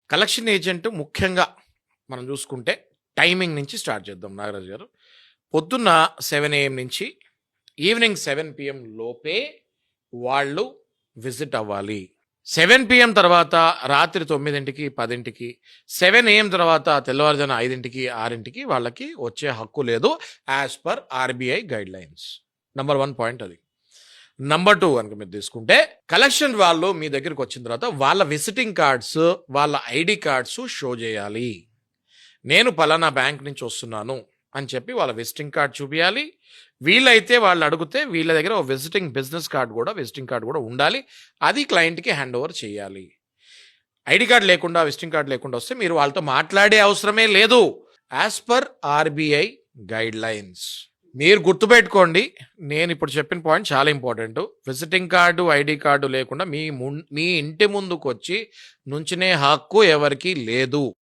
Collection agent ముఖ్యంగా మనం చూసుకుంటే టైమింగ్ నుంచి స్టార్ట్ చేద్దాం నాగరాజు గారు. పొద్దున్న 7 AM నుంచి ఈవినింగ్ 7 PM లోపే వాళ్ళు విజిట్ అవ్వాలి. 7 PM తర్వాత రాత్రి 9కి, 10కి, 7 AM తర్వాత తెల్లవారుజామున 5కి, 6కి వాళ్ళకి వచ్చే హక్కు లేదు as per RBI guide lines. Number 1 point అది. నంబర్ 2 కనుక మీరు తీసుకుంటే కలెక్షన్ వాళ్ళు మీ దగ్గరికి వచ్చిన తర్వాత వాళ్ళ విజిటింగ్ కార్డ్స్, వాళ్ళ ఐడి కార్డ్స్ షో చేయాలి. నేను పలానా బ్యాంక్ నుంచి వస్తున్నాను అని చెప్పి వాళ్ళ విజిటింగ్ కార్డ్ చూపించాలి. వీళ్ళైతే వాళ్ళు అడిగితే వీళ్ళ దగ్గర ఒక విజిటింగ్ విజిటింగ్ కార్డ్ కూడా ఉండాలి. అది క్లయింట్కి హ్యాండ్ ఓవర్ చేయాలి. ఐడి కార్డ్ లేకుండా, విజిటింగ్ కార్డ్ లేకుండా వస్తే మీరు వాళ్ళతో మాట్లాడే అవసరమే లేదు as per RBI guide lines. మీరు గుర్తుపెట్టుకోండి, నేను ఇప్పుడు చెప్పిన పాయింట్ చాలా important. Visiting card, ID card లేకుండా మీ ఇంటి ముందుకు వచ్చి నుంచునే హక్కు ఎవరికీ లేదు.